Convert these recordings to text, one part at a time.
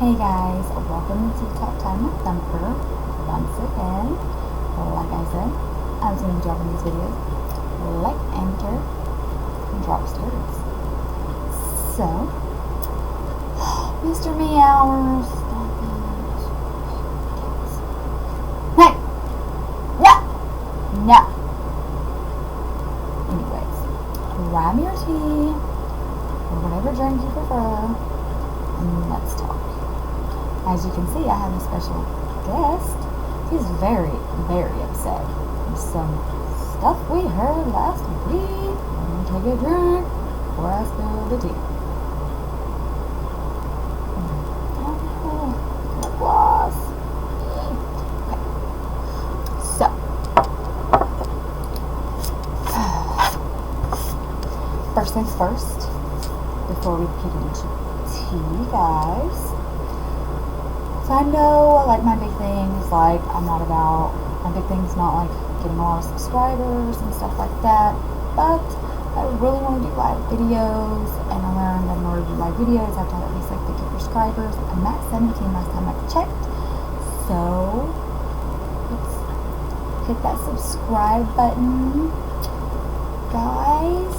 Hey guys, welcome to Talk Time with Thumper. Once again, like I said, I was going to be dropping these videos like Anchor and drop stories. So, Mr. Meowers, stop it. Hey! No! No! Anyways, grab your tea or whatever drink you prefer and let's talk. As you can see, I have a special guest. He's very, very upset with some stuff we heard last week. I'm going to take a drink before I spill the tea. Lip gloss. Okay. So, first things first, before we get into tea, guys. So I know, like, my big thing is, like, my big thing is not, like, getting a lot of subscribers and stuff like that, but I really want to do live videos, and I learned that in order to do live videos, I have to have at least, like, 50 subscribers. I'm at 17 last time I checked, so let's hit that subscribe button, guys.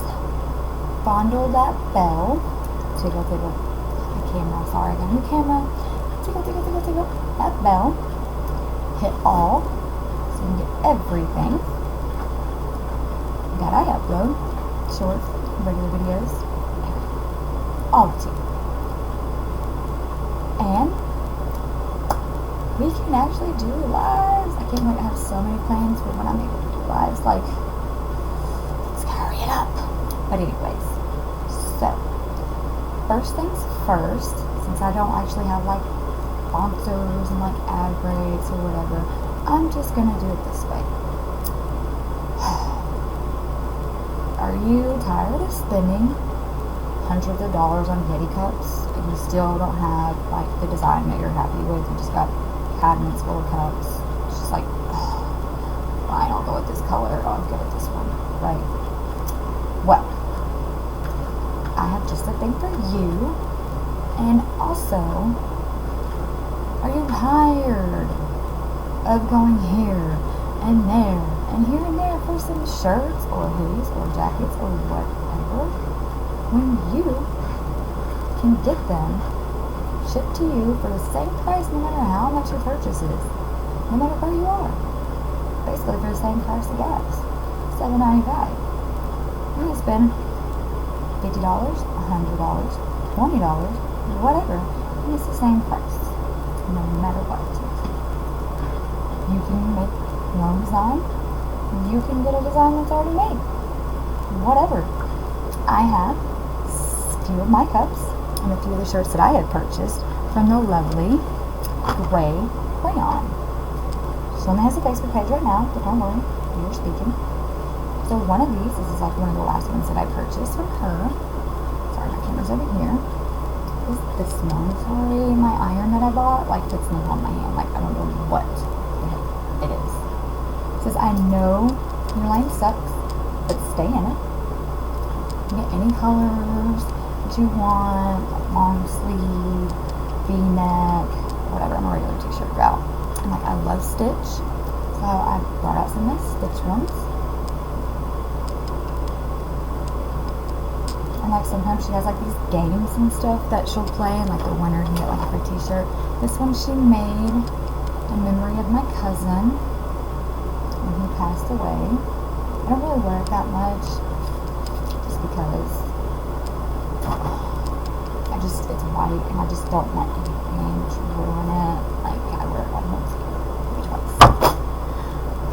Fondle that bell. Tickle, tickle. The camera, sorry, I got a new camera. Tickle, tickle, tickle, tickle. That bell. Hit all so you can get everything that I upload. Shorts, regular videos, all the tea. And we can actually do lives. I can't wait to have so many plans for when I'm able to do lives. Like, let's hurry it up. But anyways, so first things first, since I don't actually have like sponsors and like ad breaks or whatever, I'm just gonna do it this way. Are you tired of spending hundreds of dollars on Yeti cups and you still don't have like the design that you're happy with? You just got cabinets full of cups. It's just like, fine, I'll go with this color. Oh, I'll go with this one, right? Well, I have just a thing for you. And also, are you tired of going here and there and here and there for some shirts or hoodies or jackets or whatever, when you can get them shipped to you for the same price no matter how much your purchase is, no matter where you are? Basically for the same price of gas, $7.95. You're going to spend $50, $100, $20, whatever, and it's the same price, no matter what. You can make your own design. You can get a design that's already made. Whatever. I have a few of my cups and a few of the shirts that I had purchased from the lovely CRAYON. She only has a Facebook page right now, but don't worry, we are speaking. So one of these, this is like one of the last ones that I purchased from her. Sorry, my camera's over here. Is this one? Sorry, my iron that I bought, like, fits not on my hand. Like, I don't know what it is. It says, I know your lane sucks, but stay in it. You get any colors that you want, like long sleeve, V-neck, whatever. I'm a regular t-shirt gal. And like, I love Stitch, so I brought out some of my Stitch ones. And like sometimes she has like these games and stuff that she'll play, and like the winner can get like a free t-shirt. This one she made in memory of my cousin when he passed away. I don't really wear it that much just because it's white and I just don't want anything to ruin it. Like, I wear it like once, maybe twice.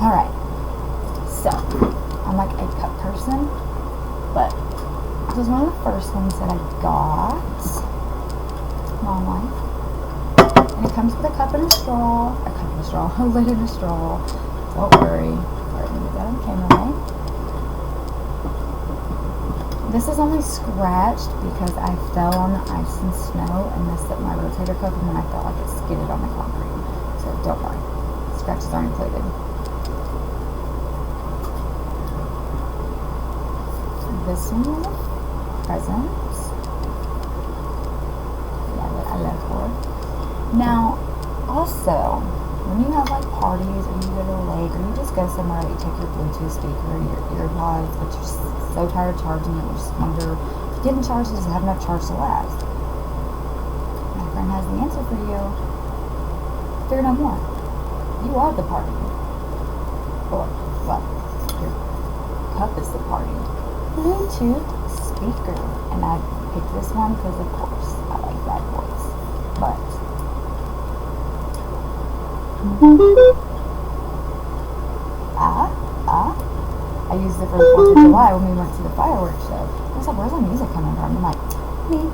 Alright, so I'm like a cup person, but this was one of the first ones that I got online. And it comes with a cup and a straw. A lid and a straw. Don't worry. Alright, let me get that on camera, right? This is only scratched because I fell on the ice and snow and messed up my rotator cuff, and then I felt like it skidded on the concrete. So don't worry. Scratches aren't included. This one was a present. Yeah, I love for it. Now, also, when you have like parties or you go to a lake or you just go somewhere that you take your Bluetooth speaker or your earpods, but you're so tired of charging it, you just wonder if you didn't charge it, does it have enough charge to last? My friend has the answer for you. Fear no more. You are the party. Or, well, your cup is the party. Bluetooth speaker. And I picked this one because, of course, I like that voice. But I used it for the 4th of July when we went to the fireworks show. I was like, where's the music coming from? I'm like, me.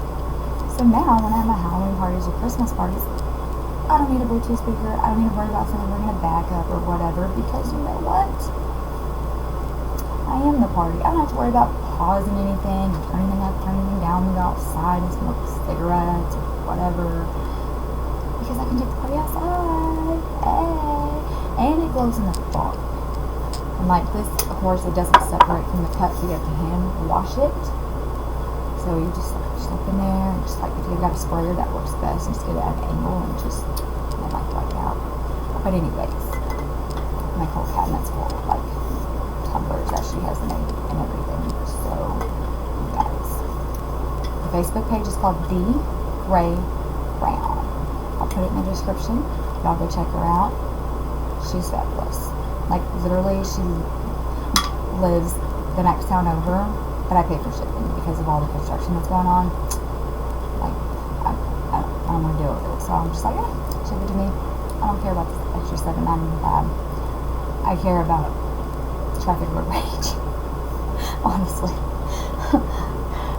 So now when I have my Halloween parties or Christmas parties, I don't need a Bluetooth speaker. I don't need to worry about something we're going to back up or whatever, because you know what? I am the party. I don't have to worry about pausing anything, or turning anything up, turning anything down, we go outside and smoke cigarettes or whatever, because I can take the party outside. Hey. And it glows in the dark. And like this, of course, it doesn't separate from the cup, so you have to hand wash it. So you just up in there, and just like if you've got a sprayer, that works best. Just get it at an angle and just like wipe it out. But anyways, my whole cabinet's full of like tumblers that she has made and everything. So you guys, the Facebook page is called The CRAYON. I'll put it in the description. Y'all go check her out. She's fabulous. Like literally, she lives the next town over, but I pay for shipping because of all the construction that's going on. Like, I don't want to deal with it. So I'm just like, ship it to me. I don't care about this extra $7.95. I care about traffic road rage. Honestly.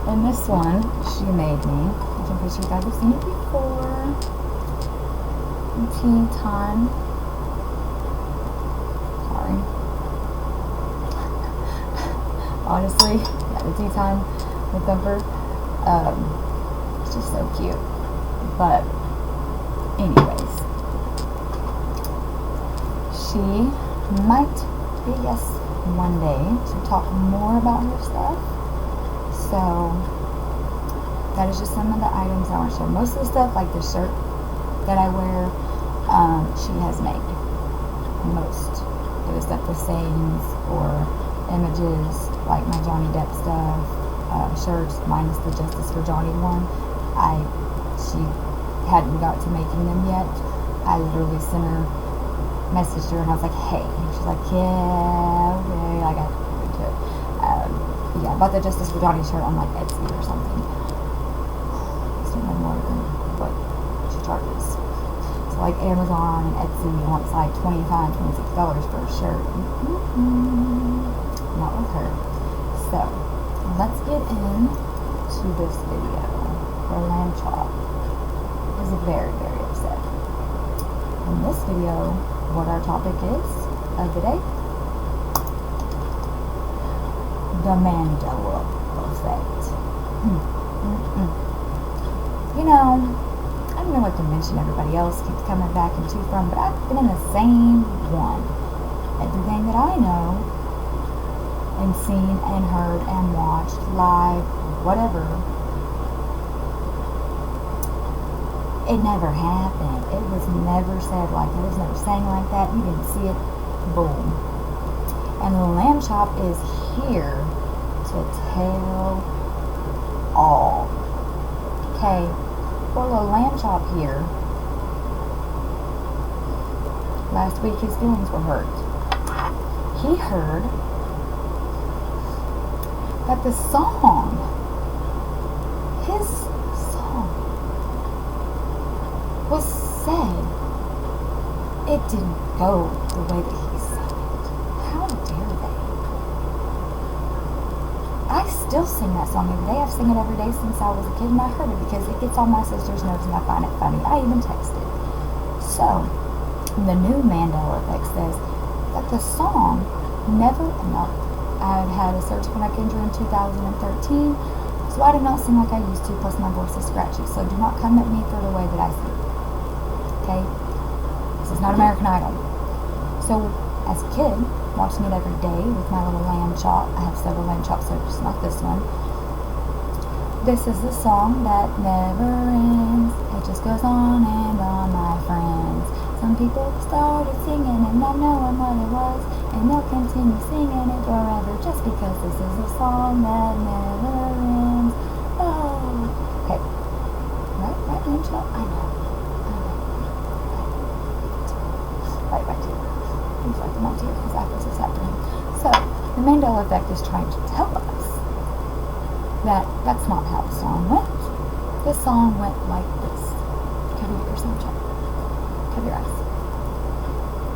And this one, she made me. I'm pretty sure you guys have seen it before. Tea time. Sorry. Honestly, yeah, the tea time with Thumper, it's just so cute. But anyways, she might be a guest one day to talk more about her stuff. So that is just some of the items I want to show. Most of the stuff, like the shirt that I wear, she has made. Most. It was stuff with sayings or images, like my Johnny Depp stuff, shirts, minus the Justice for Johnny one. She hadn't got to making them yet. I literally sent her, messaged her, and I was like, hey. And she's like, yeah, okay, I got to it. But yeah, I bought the Justice for Johnny shirt on like Etsy or something. It's no more than what she charges. So like Amazon and Etsy wants like $25, $26 for a shirt. Not with her. So let's get into this video. Her lamb chop is very, very upset. In this video, what our topic is of the day: the Mandela effect. You know, I don't know what dimension everybody else keeps coming back into from, but I've been in the same one. Everything that I know and seen and heard and watched live, whatever, it never happened. It was never said like that. It was never sang like that. You didn't see it. Boom. And the lamb chop is here to tell all. Okay, poor little lamb chop here. Last week his feelings were hurt. He heard that the song, his song, was said. It didn't go the way that he sang it. How dare they? I still sing that song every day. I've sung it every day since I was a kid, and I heard it because it gets on my sister's nerves and I find it funny. I even text it. So, the new Mandela effect says that the song never, no, I had a surgical neck injury in 2013, so I did not sing like I used to, plus my voice is scratchy, so do not come at me for the way that I sing. Okay? This is not American Idol. So, as a kid, watching it every day with my little lamb chop, I have several lamb chop surgeries, not this one. This is a song that never ends. It just goes on, my friends. Some people started singing and not knowing what it was, and they'll continue singing it forever just because this is a song that never ends. Oh, okay. Right, Angel? I know. Right back here. Things like the mount here because that's what's happening. So, the Mandela effect is trying to tell us that that's not how the song went. This song went like this. Cover your ears, Angel. Cover your eyes.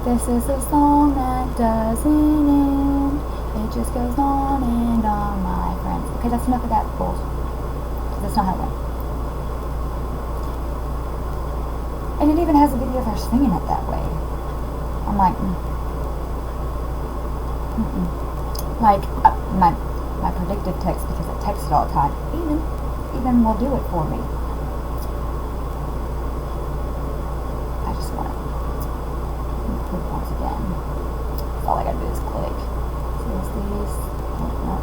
This is a song that doesn't end. It just goes on, my friends. Okay, that's enough of that bull. That's not how it went. And it even has a video of her singing it that way. I'm like, like my predictive text, because it texts it all the time, even will do it for me. I just want to click once again. All I gotta do is click. See these? No.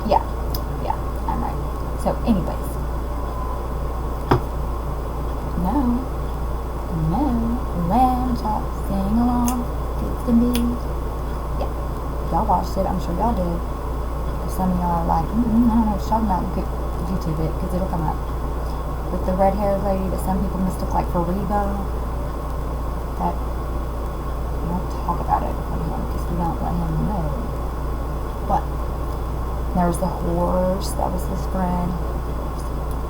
Yeah, I'm right. So anyways. No, lamb chop, sing along, it's the beat. Yeah, y'all watched it, I'm sure y'all did. If some of y'all are like, I don't know what you're talking about, look at YouTube it, because it'll come up. With the red-haired lady that some people mistook like for Rebo, that we don't talk about it with him, because we don't let him know. But there was the horse, that was his friend.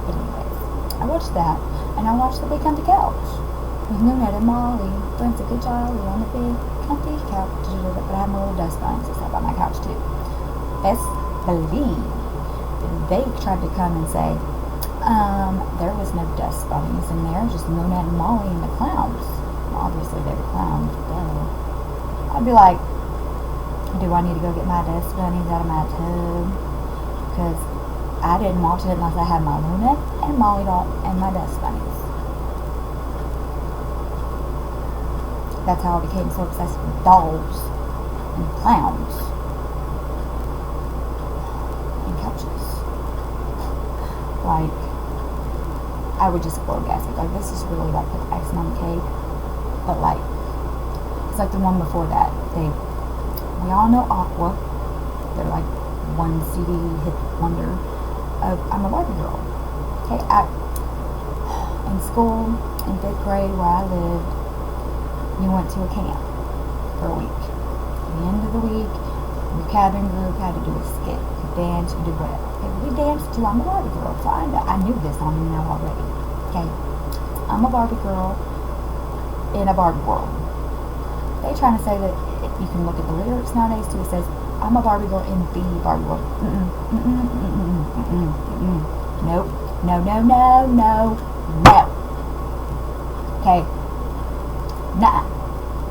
But anyways, I watched that. And I watched the big comfy couch with Moonette and Molly. Friends a good jolly on the big comfy couch. But I have my little dust bunnies and stuff on my couch too. Best believe they tried to come and say, there was no dust bunnies in there, just Moonette and Molly and the clowns. Well, obviously they were clowns, duh. I'd be like, do I need to go get my dust bunnies out of my tub? Because I didn't watch it unless I had my Moonette and Molly doll and my dust bunnies. That's how I became so obsessed with dolls and clowns and couches. Like, I would just blow gasket. Like, this is really like the icing on the cake. But like, it's like the one before that. We all know Aqua. They're like one CD hit wonder. I'm a Barbie girl. Okay, in school, in 5th grade where I lived, you went to a camp for a week. At the end of the week, your cabin group had to do a skit, you dance, you do whatever. Okay, we danced to I'm a Barbie girl, so I knew this on me now already. Okay, I'm a Barbie girl in a Barbie world. They trying to say that you can look at the lyrics nowadays too. It says, I'm a Barbie girl in the Barbie world. Nope. No. Okay. Nah.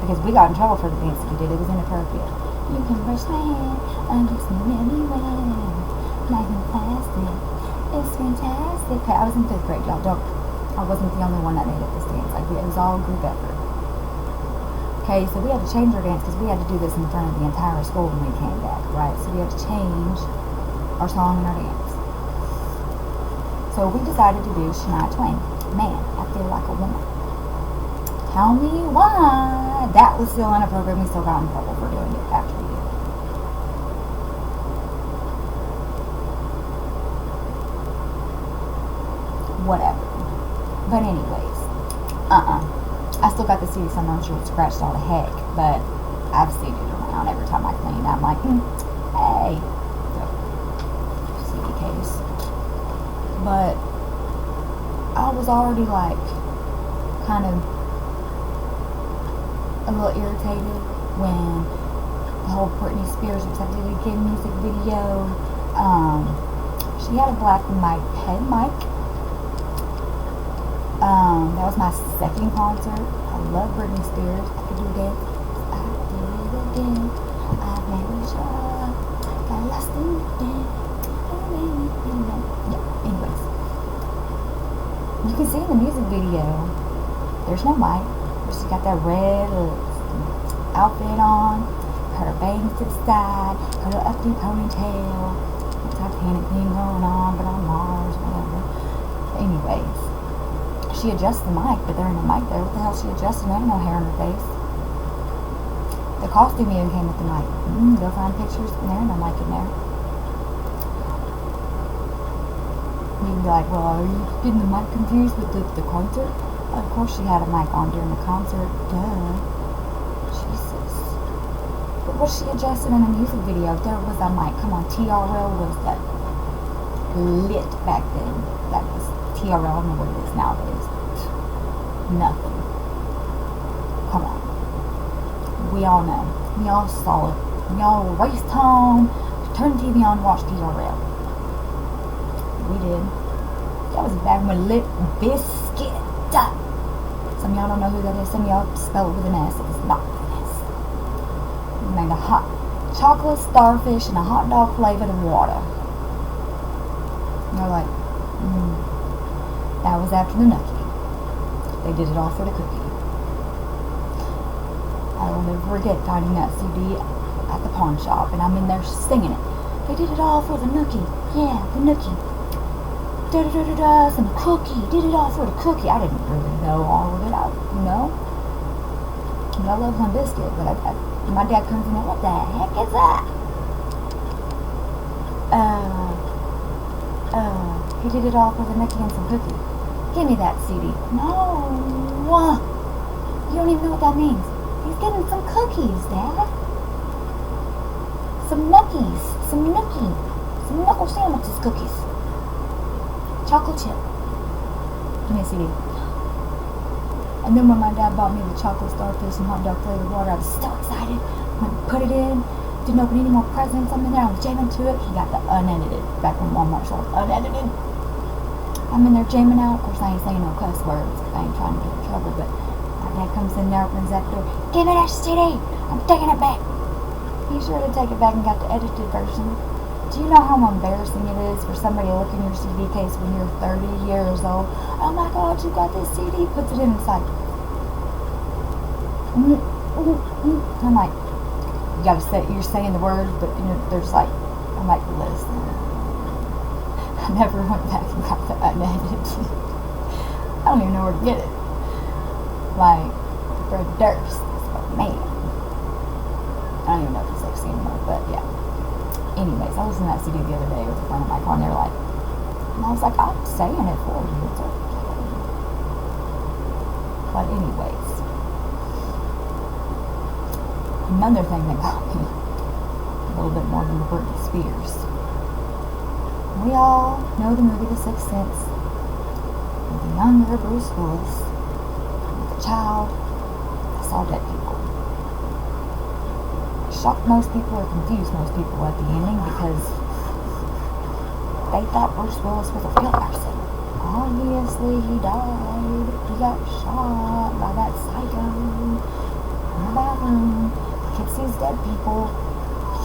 Because we got in trouble for the dance that we did. It was inappropriate. You can brush my hair and kiss me anywhere. Nice and plastic. It's fantastic. Okay, I was in 5th grade, y'all. I wasn't the only one that made it this dance. Like, it was all group effort. Okay, so we had to change our dance because we had to do this in front of the entire school when we came back, right? So we had to change our song and our dance. So we decided to do Shania Twain. Man, I feel like a woman. Tell me why. That was still inappropriate. We still got in trouble for doing it after we did it. Whatever. But anyways, I still got the CD somewhere. I'm sure it's scratched all the heck, but I've seen it around every time I clean. I'm like, hey, CD case. But I was already like, kind of a little irritated when the whole Britney Spears accepted again music video. She had a black head mic. That was my second concert. I love Britney Spears. I could do it again. I did it again. I never tried. Got lost in it. Yeah, anyways. You can see in the music video There's no mic. She's got that red outfit on, her bangs to the side, her little updo ponytail, Titanic thing going on, but on Mars, whatever. Anyways, she adjusts the mic, but there ain't no mic there. What the hell is she adjusting? There ain't no hair in her face. The costume even came with the mic. Go find pictures, and there ain't no mic in there. You can be like, well, are you getting the mic confused with the concert? Of course she had a mic on during the concert. Duh. Jesus. But was she adjusting in a music video? There was a mic. Come on, TRL was that lit back then. That was TRL. I don't know what it is nowadays. Nothing. Come on. We all know. We all saw it. We all raced home, turned the TV on, watched TRL. We did. That was back when Lit Biscuit. Some of y'all don't know who that is. Some of y'all spell it with an S. It's not with an S. We made a hot chocolate starfish and a hot dog flavored water. And they're like, that was after the nookie. They did it all for the cookie. I will never forget finding that CD at the pawn shop, and I'm in there singing it. They did it all for the nookie. Yeah, the nookie. Da-da-da-da-da, some cookie. Did it all for the cookie. I didn't really know all of it. But I love Limp Bizkit. But my dad comes in and, what the heck is that? He did it all for the nookie and some cookie. Give me that CD. No. You don't even know what that means. He's getting some cookies, Dad. Some nookies. Some nookie. Some knuckle sandwiches cookies. Chocolate chip. Give me a CD. And then when my dad bought me the chocolate starfish and hot dog flavored water, I was so excited. Went and put it in. Didn't open any more presents. I'm in there. I was jamming to it. He got the unedited. Back when Walmart sold unedited. I'm in there jamming out. Of course, I ain't saying no cuss words because I ain't trying to get in trouble. But my dad comes in there, opens that door. Give me that CD. I'm taking it back. He sure did take it back and got the edited version. Do you know how embarrassing it is for somebody to look in your CD case when you're 30 years old? Oh my God, you got this CD. Puts it in, it's like, I'm like, you gotta say, you're saying the words, but you know, there's like, I'm like, listen. I never went back and got the unedited. I don't even know where to get it. Like, Fred Durst, but man. I don't even know if it's like anymore, but yeah. Anyways, I listened to that CD the other day with a friend of mine, and they're like, and I was like, I'm saying it for you, it's okay. But anyways, another thing that got me a little bit more than the Britney Spears. We all know the movie The Sixth Sense with the younger Bruce Willis, with the child that saw dead people. Shocked most people or confused most people at the ending because they thought Bruce Willis was a real person. Obviously he died. He got shot by that psycho in the bathroom. The kid sees dead people.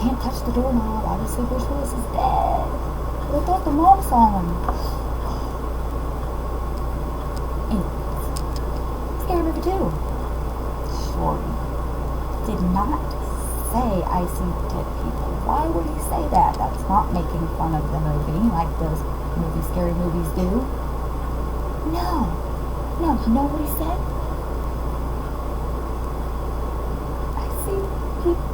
He can't touch the doorknob. Obviously Bruce Willis is dead. But I thought the mom saw him. Anyways, scary movie too. Shorty did not say I see dead people. Why would he say that? That's not making fun of the movie like those scary movies do. No. You know what he said? I see people.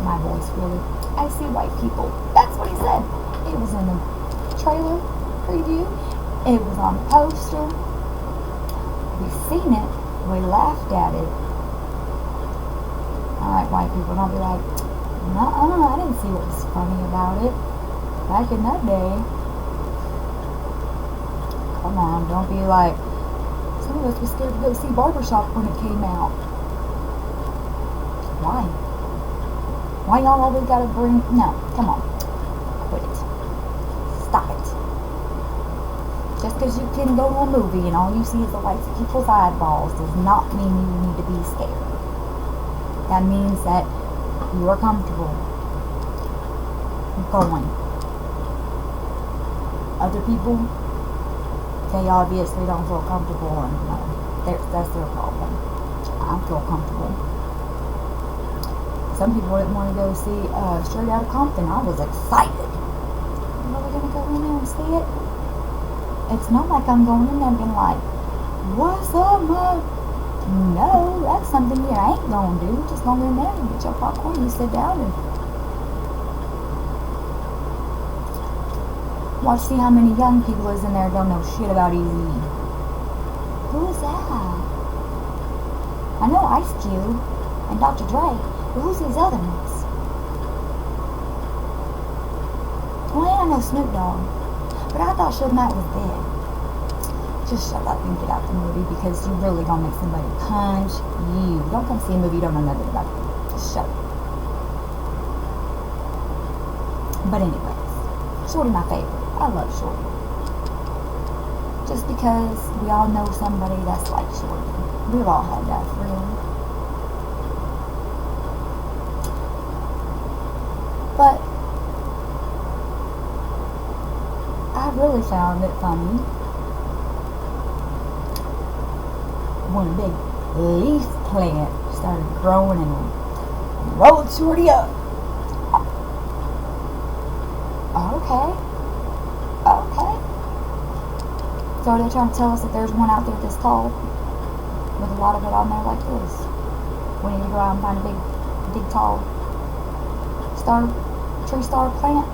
My voice really. I see white people. That's what he said. It was in the trailer preview. It was on the poster. We've seen it. We laughed at it. I like white people, and I'll be like, I didn't see what was funny about it back in that day. Come on, don't be like, some of us were scared to go see Barbershop when it came out. Why y'all always gotta bring, no, come on, quit it, stop it. Just because you can go to a movie and all you see is the white people's eyeballs does not mean you need to be scared. That means that you are comfortable going. Other people, they obviously don't feel comfortable, and That's their problem. I feel comfortable. Some people didn't want to go see Straight Outta Compton. I was excited. Are we gonna go in there and see it? It's not like I'm going in there and being like, "What's up, Mom?" No, that's something you ain't gonna do. Just go in there and get your popcorn. You sit down and watch. See how many young people is in there don't know shit about Easy. Who is that? I know Ice Cube and Dr. Dre, but who's these other ones? Well, I know Snoop Dogg, but I thought Suge Knight was dead. Just shut up and get out the movie, because you really gonna make somebody punch you. Don't come see a movie you don't know nothing about. Just shut up. But anyways, Shorty my favorite. I love Shorty. Just because we all know somebody that's like Shorty. We've all had that friend. But I really found it funny when a big leaf plant started growing and rolled Shorty up. Okay. So are they trying to tell us that there's one out there this tall with a lot of it on there like this? We need to go out and find a big tall tree star plant?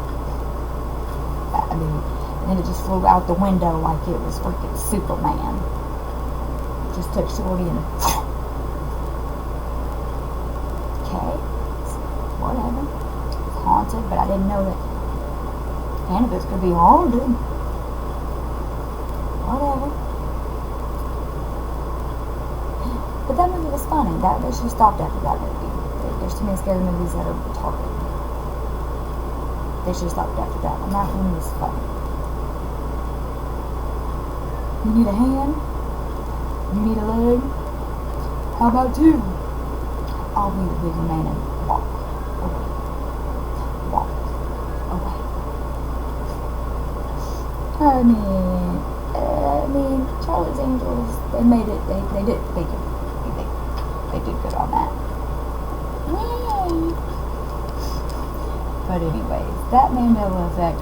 I mean, and then it just flew out the window like it was freaking Superman. Just took Shorty and okay, whatever. It's haunted, but I didn't know that cannabis could be haunted. Whatever. But that movie was funny. They should have stopped after that movie. There's too many scary movies that are retarded. They should have stopped after that one. That one was funny. You need a hand? You need a leg? How about two? I'll be the bigger man and walk away. Walk away. I mean, Charlie's Angels, they made it, they did good on that. Yay! But anyways, that Mandela effect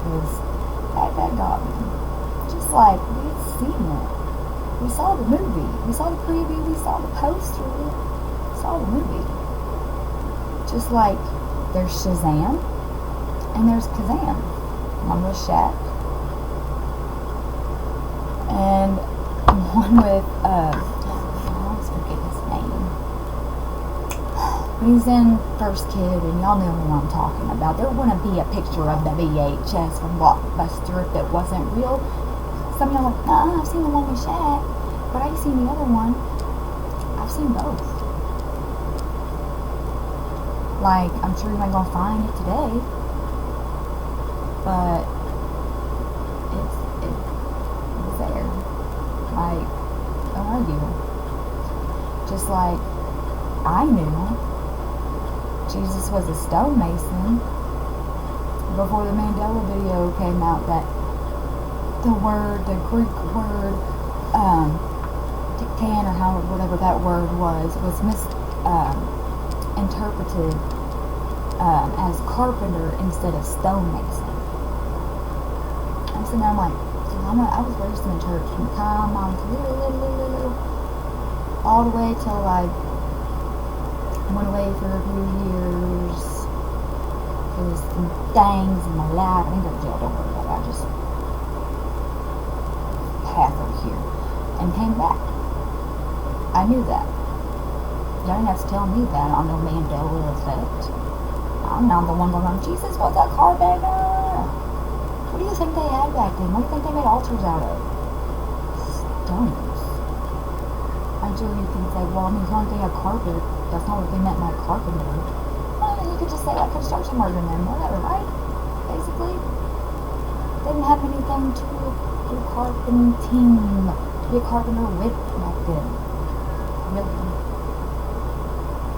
that got me. Just like, we've seen it. We saw the movie. We saw the preview. We saw the poster. We saw the movie. Just like, there's Shazam and there's Kazam. One with Shaq. And one with, I always forget his name. He's in First Kid, and y'all know who I'm talking about. There wouldn't be a picture of the VHS from Blockbuster if it wasn't real. Some of y'all are like, I've seen the one with Shaq, but I've seen the other one. I've seen both. Like, I'm sure you ain't gonna find it today, but it's there. Like, don't argue. Just like I knew Jesus was a stonemason before the Mandela video came out, that the Greek word, dictan, or whatever that word was misinterpreted as carpenter instead of stonemason. I'm sitting there, I'm like, I was raised in the church from the time I was little, all the way till I went away for a few years. There was some things in my life. I didn't go to jail, don't worry about that. I just passed over here and came back. I knew that. Y'all didn't have to tell me that on no Mandela effect. I'm not the one going, Jesus, what's that carpenter? What do you think they had back then? What do you think they made altars out of? Stones. I'm sure you can say, well, I mean, as long as they had carpet, that's not what they meant by carpenter. Well, you could just say like construction worker then, whatever, right? Basically, they didn't have anything to do carpenting, to be a carpenter with back then. Really.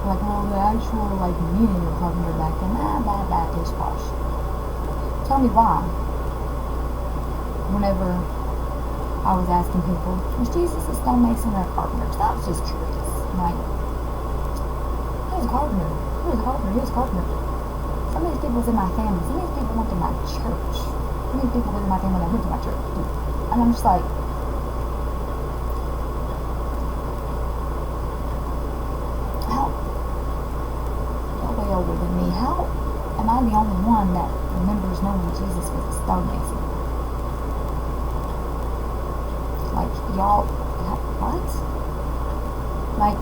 Like, well, the actual, like, meaning of carpenter back then, bad, pish posh. Tell me why. Whenever I was asking people, was Jesus a stonemason or a carpenter? Because I was just curious. Like, he was a carpenter. He was a carpenter. He was a carpenter. Some of these people was in my family. Some of these people went to my church. Some of these people was in my family that went to my church. And I'm just like, how? You're way older than me. How am I the only one that remembers knowing Jesus was a stonemason? Like, y'all, what? Like,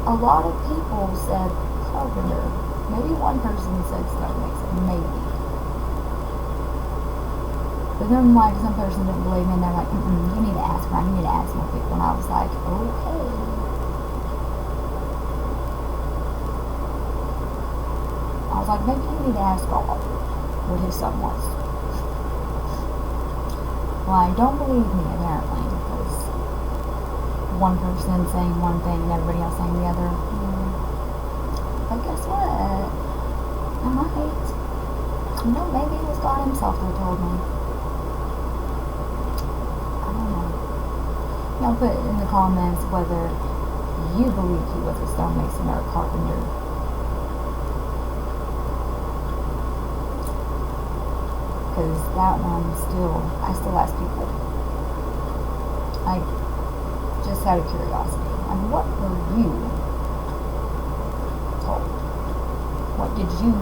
a lot of people said carpenter. Maybe one person said stonemason, maybe. But then, like, some person didn't believe me, and they're like, you need to ask around, you need to ask more people. And I was like, okay. I was like, maybe you need to ask God what his son was. Like, don't believe me, apparently, because one person saying one thing and everybody else saying the other. But guess what? I might. You know, maybe it was God himself that told me. I don't know. Y'all put in the comments whether you believe he was a stonemason or a carpenter. Because that one I still ask people. I just out of curiosity. And what were you told? What did you...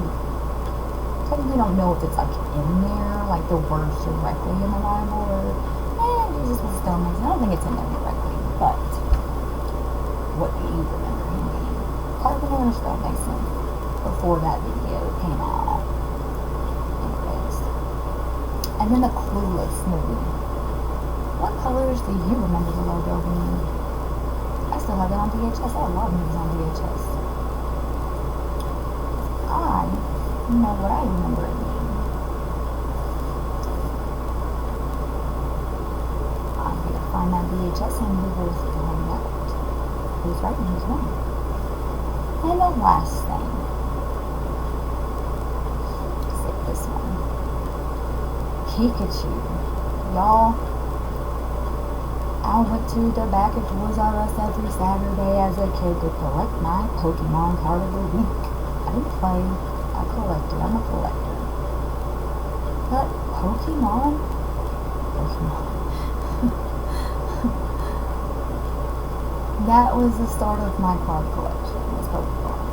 Technically don't know if it's like in there, like the words directly in the Bible, or Jesus was a stonemason. I don't think it's in there directly, but what do you remember him being? Carpenter or stonemason before that video came out? Anyways. And then the Clueless movie. What colors do you remember the logo being? I still have it on VHS. I have a lot of movies on VHS. You know what I remember it being. I'm gonna find that VHS and we will find out who's right and who's wrong. And the last thing. Let's take this one. Pikachu. Y'all, I went to the back of Toys R Us every Saturday as a kid to collect my Pokemon card of the week. I didn't play. I collected. I'm a collector. But Pokemon? That was the start of my card collection, was Pokemon.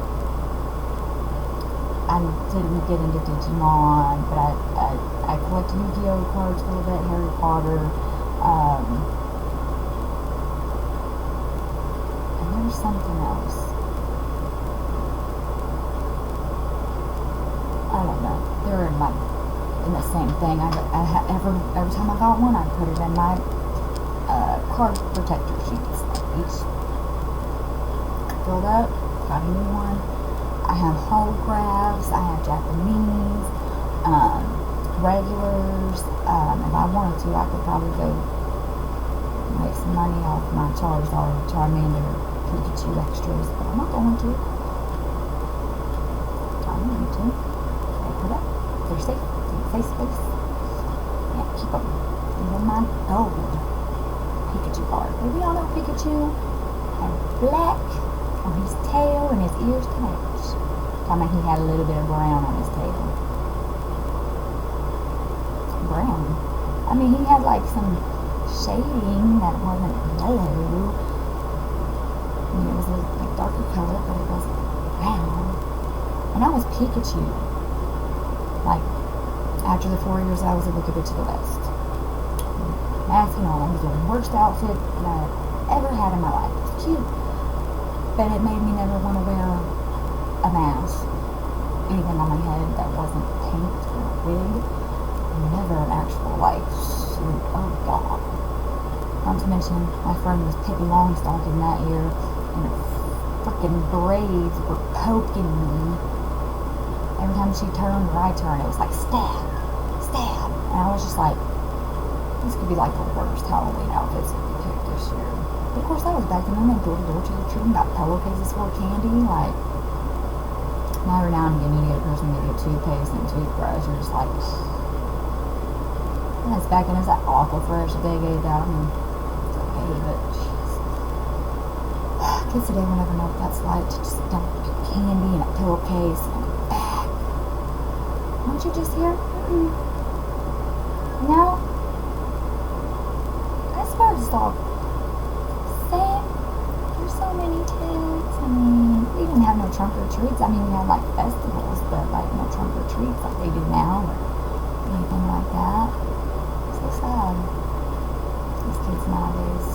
I didn't get into Digimon, but I collected Yu-Gi-Oh cards a little bit, Harry Potter, and there was something else. I don't know. They're in the same thing. Every time I got one, I put it in my card protector sheets. Each filled up, got a new one. I have holographs. I have Japanese, regulars. If I wanted to, I could probably go make some money off my Charizard, Charmander, Pikachu extras, but I'm not going to. I don't need to. They're safe. Safe space. Yeah, keep them. Even my gold Pikachu card. But we all know Pikachu had black on his tail and his ears to match. I mean, he had a little bit of brown on his tail. Brown. I mean, he had like some shading that wasn't yellow. I mean, it was a like, darker color, but it wasn't brown. And that was Pikachu. Like, after the 4 years I was a Wicked Witch of the West. Mask and all. It was the worst outfit that I ever had in my life. It was cute. But it made me never want to wear a mask. Anything on my head that wasn't paint or a wig. Never an actual, like, suit. Oh, God. Not to mention, my friend was Pippi Longstocking that year, and her freaking braids were poking me. Every time she turned or I turned, it was like, stab, stab. And I was just like, this could be like the worst Halloween outfits that we picked this year. But of course, that was back then. They door to door to the tree and got pillowcases full of candy. Like, now every now and again, you get a person to get toothpaste and toothbrush. You're just like, And it's back in his awful fresh that they gave out. I mean, it's okay, but jeez. Kids today will never know what that's like to just dump candy in a pillowcase and a bag. Weren't you just here? No? I swear it's all same. There's so many kids. I mean, we didn't have no trunk or treats. I mean, we had like festivals, but like no trunk or treats like they do now or anything like that. So sad. These kids nowadays.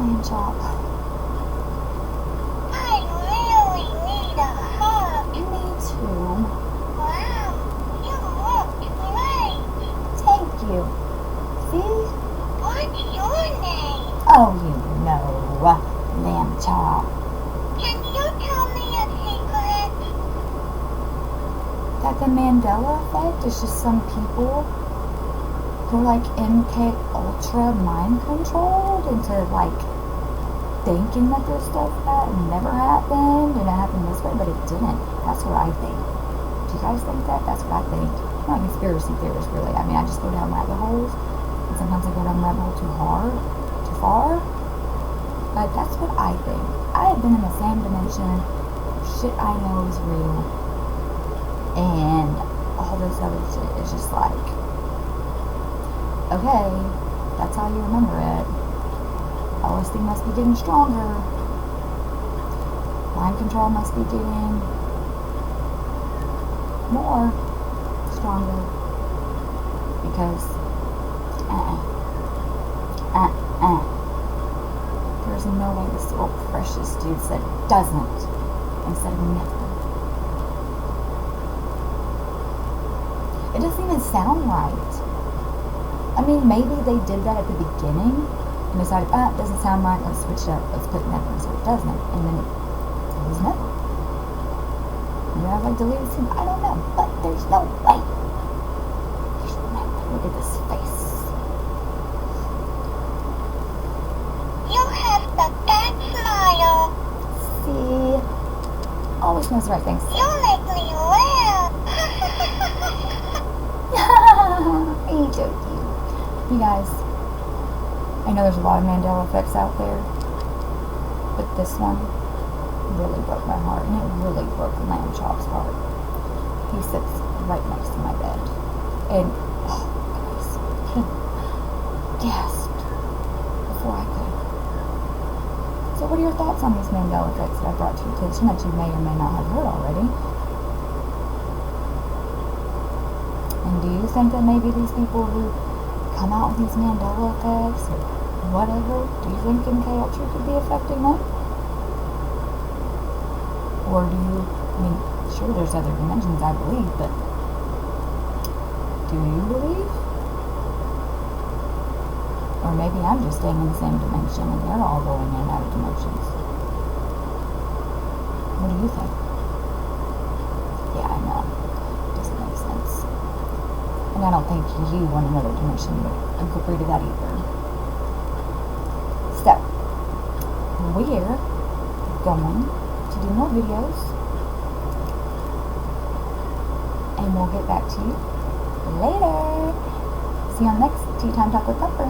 Lamb chop. I really need a hug. Me too. Wow, you look great. Thank you. See? What's your name? Oh, you know. Lamb chop. Can you tell me a secret? That the Mandela effect is just some people who are like MK Ultra mind controlled into like thinking that this stuff that never happened and it happened this way, but it didn't. That's what I think. Do you guys think that? That's what I think. I'm not a conspiracy theorist, really. I mean, I just go down rabbit holes, and sometimes I go down rabbit hole too hard, too far. But that's what I think. I have been in the same dimension. Shit I know is real. And all this other shit is just like, okay, that's how you remember it. LSD must be getting stronger. Mind control must be getting more stronger. Because, there's no way this little precious dude said doesn't instead of never. It doesn't even sound right. I mean, maybe they did that at the beginning and decided, it doesn't sound right, let's switch it up, let's put never so it doesn't. And then it was never. Maybe I was like deleted scene, I don't know, but there's no way. There's no way. Look at this face. You have the best smile. See? Always knows the right things. You make me laugh. You so cute. You guys, I know there's a lot of Mandela effects out there, but this one really broke my heart, and it really broke Lamb Chop's heart. He sits right next to my bed, and oh guys, he gasped before I could. So what are your thoughts on these Mandela effects that I brought to your attention that you may or may not have heard already? And do you think that maybe these people who come out with these Mandela effects or whatever, do you think MK Ultra could be affecting them? Or do you, I mean, sure there's other dimensions I believe, but do you believe? Or maybe I'm just staying in the same dimension and they're all going in and out of dimensions. What do you think? Yeah, I know. It doesn't make sense. And I don't think you in another dimension would agree to that either. So, we're going to do more videos. And we'll get back to you later. See you on the next Tea Time Talk with Pepper.